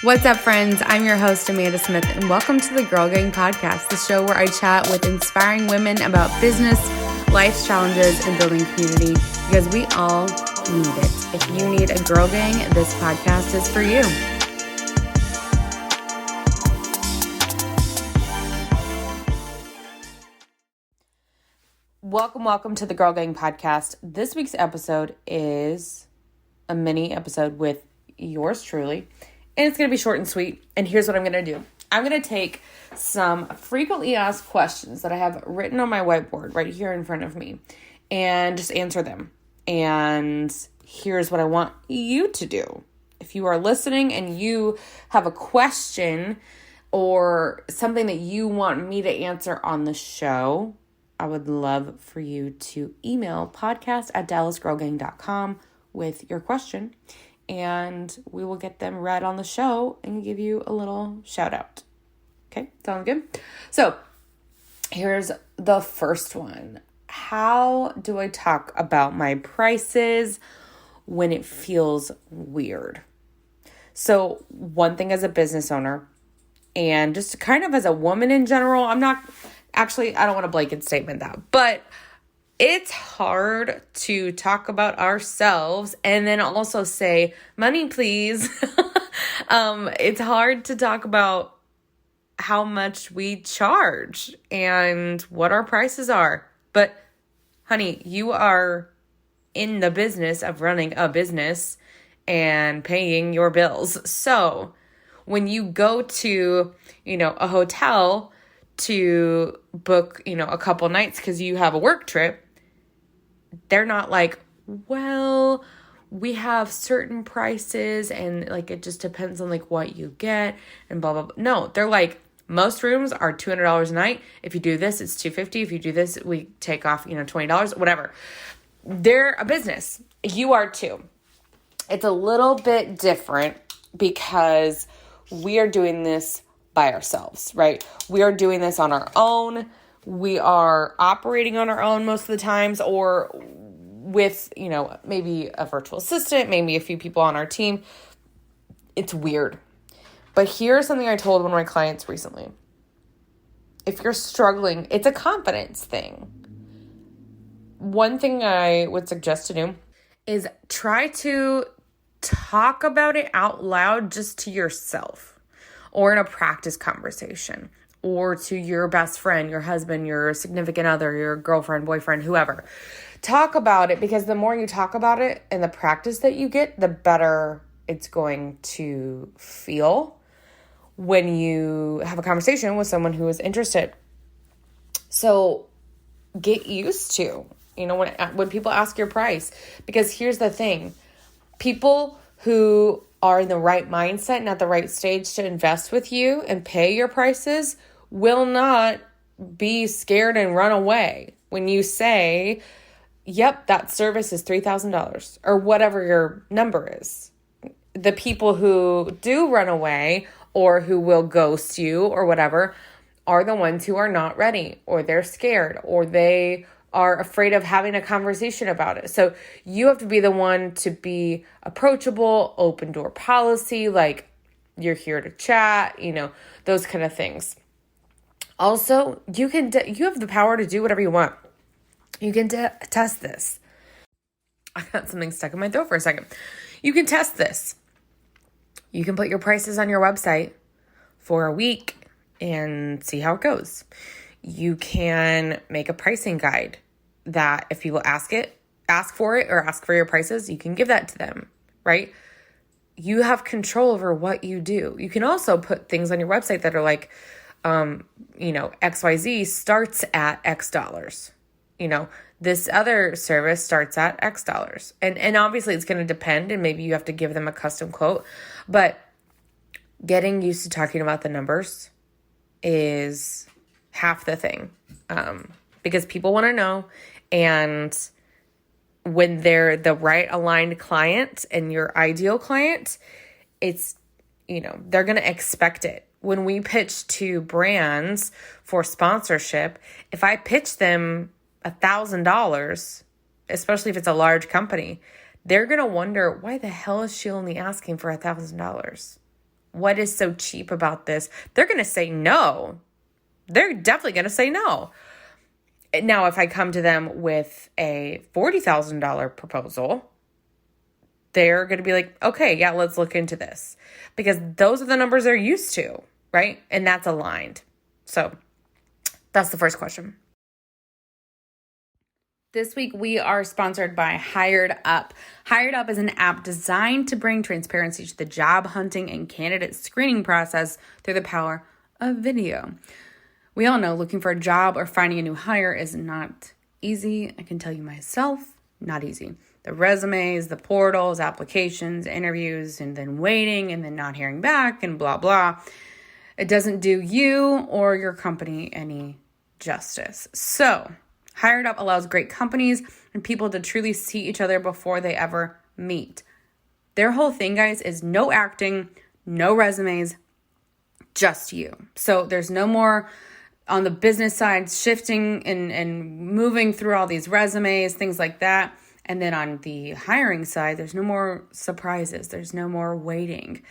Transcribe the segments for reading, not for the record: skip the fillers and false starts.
What's up, friends? I'm your host, Amanda Smith, and welcome to the Girl Gang podcast, the show where I chat with inspiring women about business, life's challenges, and building community, because we all need it. If you need a girl gang, this podcast is for you. Welcome to the Girl Gang podcast. This week's episode is a mini episode with yours truly. And it's going to be short and sweet. And here's what I'm going to do. I'm going to take some frequently asked questions that I have written on my whiteboard right here in front of me and just answer them. And here's what I want you to do. If you are listening and you have a question or something that you want me to answer on the show, I would love for you to email podcast@dallasgirlgang.com with your question. And we will get them read on the show and give you a little shout out. Okay, sound good? So here's the first one. How do I talk about my prices when it feels weird? So one thing as a business owner and just kind of as a woman in general, I don't want a blanket statement that, but it's hard to talk about ourselves and then also say, money, please. It's hard to talk about how much we charge and what our prices are. But honey, you are in the business of running a business and paying your bills. So when you go to, a hotel to book, a couple nights because you have a work trip, they're not like, well, we have certain prices and it just depends on what you get and blah, blah, blah. No, they're like, most rooms are $200 a night. If you do this, it's $250. If you do this, we take off, $20, whatever. They're a business. You are too. It's a little bit different because we are doing this by ourselves, right? We are doing this on our own. We are operating on our own most of the times, or with, maybe a virtual assistant, maybe a few people on our team. It's weird. But here's something I told one of my clients recently. If you're struggling, it's a confidence thing. One thing I would suggest to do is try to talk about it out loud just to yourself or in a practice conversation. Or to your best friend, your husband, your significant other, your girlfriend, boyfriend, whoever. Talk about it, because the more you talk about it and the practice that you get, the better it's going to feel when you have a conversation with someone who is interested. So get used to, when people ask your price, because here's the thing. People who are in the right mindset and at the right stage to invest with you and pay your prices will not be scared and run away when you say, yep, that service is $3,000 or whatever your number is. The people who do run away or who will ghost you or whatever are the ones who are not ready, or they're scared, or they are afraid of having a conversation about it. So you have to be the one to be approachable, open door policy, like you're here to chat, those kind of things. Also, you have the power to do whatever you want. You can test this. I got something stuck in my throat for a second. You can test this. You can put your prices on your website for a week and see how it goes. You can make a pricing guide that if people ask for it or ask for your prices, you can give that to them, right? You have control over what you do. You can also put things on your website that are like, XYZ starts at X dollars. This other service starts at X dollars. And obviously it's going to depend, and maybe you have to give them a custom quote, but getting used to talking about the numbers is half the thing, because people want to know. And when they're the right aligned client and your ideal client, it's, they're going to expect it. When we pitch to brands for sponsorship, if I pitch them $1,000, especially if it's a large company, they're going to wonder, why the hell is she only asking for $1,000? what is so cheap about this? They're going to say no. They're definitely going to say no. Now, if I come to them with a $40,000 proposal, they're going to be like, okay, yeah, let's look into this. Because those are the numbers they're used to, right? And that's aligned. So that's the first question. This week, we are sponsored by Hired Up. Hired Up is an app designed to bring transparency to the job hunting and candidate screening process through the power of video. We all know looking for a job or finding a new hire is not easy. I can tell you myself, not easy. The resumes, the portals, applications, interviews, and then waiting and then not hearing back and blah, blah. It doesn't do you or your company any justice. So, Hired Up allows great companies and people to truly see each other before they ever meet. Their whole thing, guys, is no acting, no resumes, just you. So there's no more on the business side shifting and moving through all these resumes, things like that. And then on the hiring side, there's no more surprises. There's no more waiting.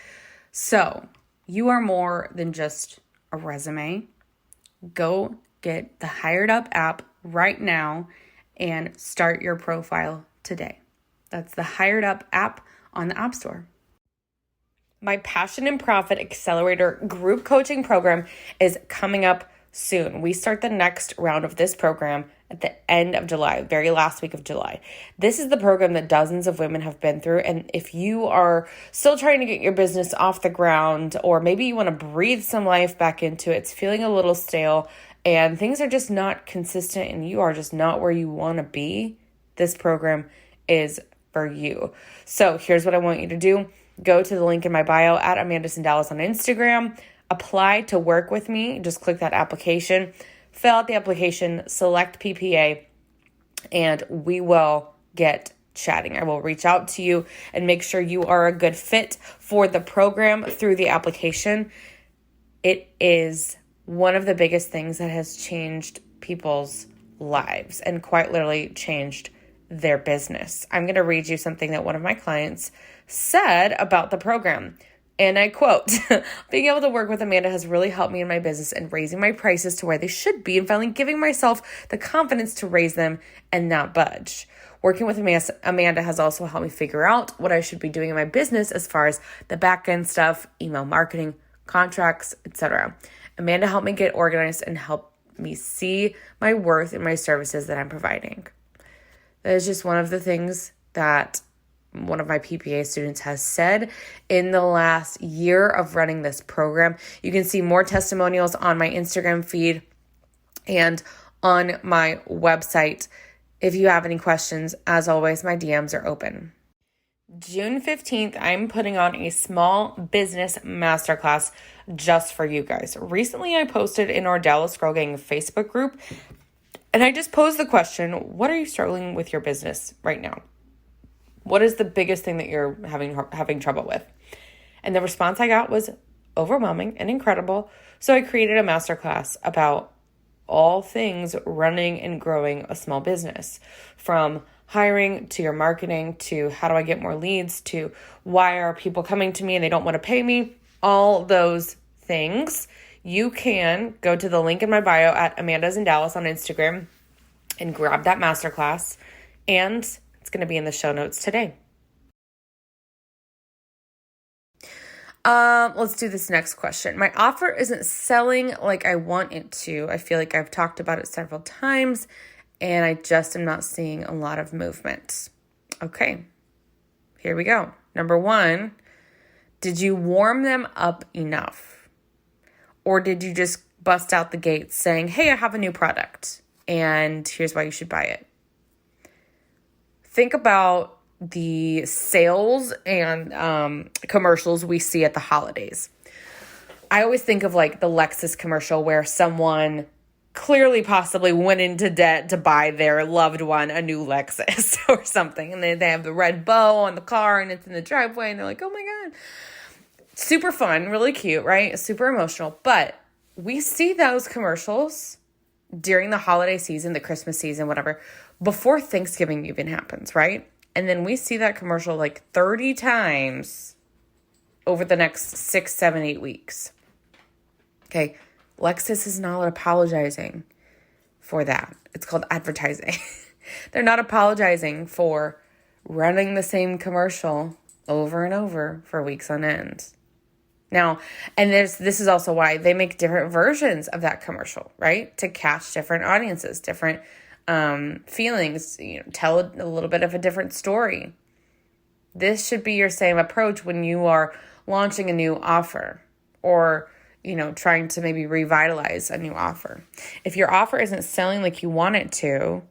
So you are more than just a resume. Go get the Hired Up app right now and start your profile today. That's the Hired Up app on the App Store. My Passion and Profit Accelerator group coaching program is coming up soon. We start the next round of this program at the end of July, very last week of July. This is the program that dozens of women have been through. And if you are still trying to get your business off the ground, or maybe you want to breathe some life back into it, it's feeling a little stale, and things are just not consistent and you are just not where you want to be, this program is for you. So here's what I want you to do. Go to the link in my bio at @AmandaIsntDallas on Instagram. Apply to work with me. Just click that application. Fill out the application. Select PPA. And we will get chatting. I will reach out to you and make sure you are a good fit for the program through the application. It is one of the biggest things that has changed people's lives and quite literally changed their business. I'm going to read you something that one of my clients said about the program. And I quote, "Being able to work with Amanda has really helped me in my business and raising my prices to where they should be and finally giving myself the confidence to raise them and not budge. Working with Amanda has also helped me figure out what I should be doing in my business as far as the back end stuff, email marketing, contracts, etc. Amanda helped me get organized and helped me see my worth in my services that I'm providing." That is just one of the things that one of my PPA students has said in the last year of running this program. You can see more testimonials on my Instagram feed and on my website. If you have any questions, as always, my DMs are open. June 15th, I'm putting on a small business masterclass just for you guys. Recently, I posted in our Dallas Girl Gang Facebook group, and I just posed the question, what are you struggling with your business right now? What is the biggest thing that you're having trouble with? And the response I got was overwhelming and incredible. So I created a masterclass about all things running and growing a small business, from hiring to your marketing to how do I get more leads to why are people coming to me and they don't want to pay me, all those things. You can go to the link in my bio at @AmandaIsntDallas on Instagram and grab that masterclass, and it's going to be in the show notes today. Let's do this next question. My offer isn't selling like I want it to. I feel like I've talked about it several times, and I just am not seeing a lot of movement. Okay, here we go. Number one, did you warm them up enough? Or did you just bust out the gate saying, hey, I have a new product, and here's why you should buy it? Think about the sales and commercials we see at the holidays. I always think of like the Lexus commercial where someone clearly possibly went into debt to buy their loved one a new Lexus or something. And they have the red bow on the car and it's in the driveway and they're like, oh my God. Super fun, really cute, right? Super emotional. But we see those commercials during the holiday season, the Christmas season, whatever, before Thanksgiving even happens, right? And then we see that commercial like 30 times over the next 6, 7, 8 weeks. Okay. Lexus is not apologizing for that. It's called advertising. They're not apologizing for running the same commercial over and over for weeks on end. Now, and this is also why they make different versions of that commercial, right? To catch different audiences, different feelings, tell a little bit of a different story. This should be your same approach when you are launching a new offer or, trying to maybe revitalize a new offer. If your offer isn't selling like you want it to,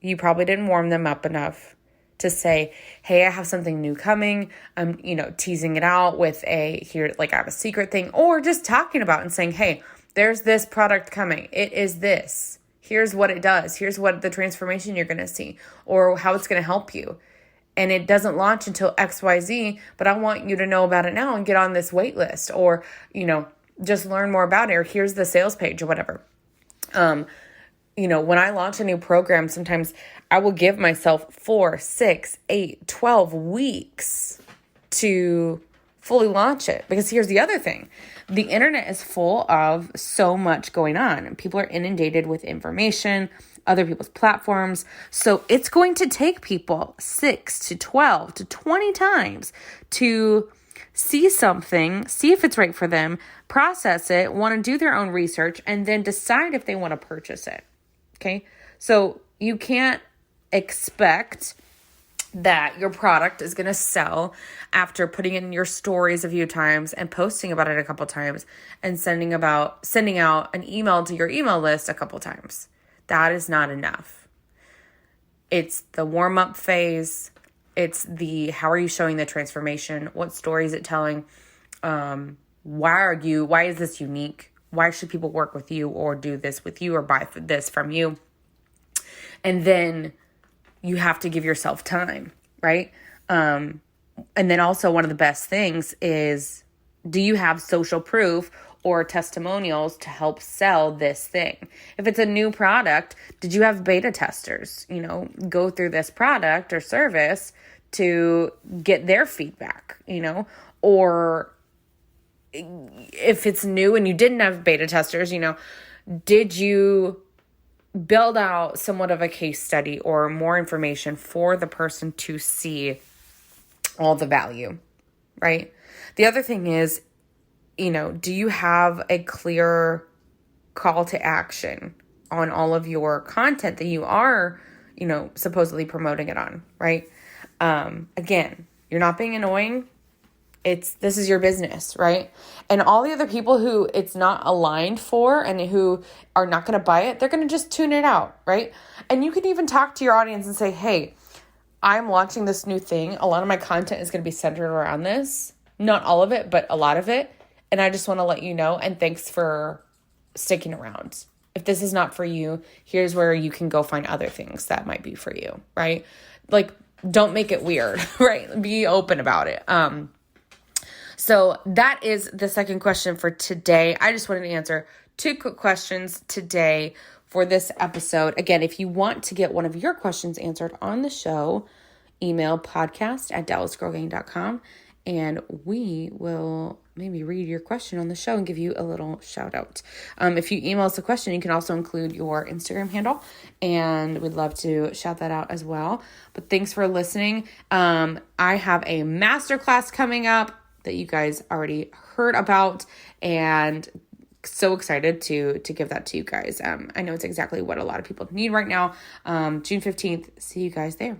you probably didn't warm them up enough to say, hey, I have something new coming. I'm, teasing it out with I have a secret thing, or just talking about and saying, hey, there's this product coming. It is this. Here's what it does. Here's what the transformation you're going to see or how it's going to help you. And it doesn't launch until XYZ, but I want you to know about it now and get on this wait list or, just learn more about it, or here's the sales page or whatever. When I launch a new program, sometimes I will give myself 4, 6, 8, 12 weeks to fully launch it. Because here's the other thing. The internet is full of so much going on. People are inundated with information, other people's platforms. So it's going to take people 6 to 12 to 20 times to see something, see if it's right for them, process it, want to do their own research, and then decide if they want to purchase it. Okay, so you can't expect that your product is going to sell after putting it in your stories a few times and posting about it a couple times and sending out an email to your email list a couple times. That is not enough. It's the warm-up phase. It's how are you showing the transformation? What story is it telling? Why is this unique? Why should people work with you or do this with you or buy this from you? And then you have to give yourself time, right? And then also one of the best things is, do you have social proof or testimonials to help sell this thing? If it's a new product, did you have beta testers, go through this product or service to get their feedback, or if it's new and you didn't have beta testers, did you build out somewhat of a case study or more information for the person to see all the value, right? The other thing is, do you have a clear call to action on all of your content that you are, supposedly promoting it on, right? Again, you're not being annoying. This is your business, right? And all the other people who it's not aligned for and who are not going to buy it, they're going to just tune it out, right? And you can even talk to your audience and say, hey, I'm launching this new thing. A lot of my content is going to be centered around this. Not all of it, but a lot of it. And I just want to let you know, and thanks for sticking around. If this is not for you, here's where you can go find other things that might be for you, right? Don't make it weird, right? Be open about it. So that is the second question for today. I just wanted to answer 2 quick questions today for this episode. Again, if you want to get one of your questions answered on the show, email podcast@dallasgirlgang.com and we will maybe read your question on the show and give you a little shout out. If you email us a question, you can also include your Instagram handle and we'd love to shout that out as well. But thanks for listening. I have a masterclass coming up that you guys already heard about and so excited to give that to you guys. I know it's exactly what a lot of people need right now. June 15th. See you guys there.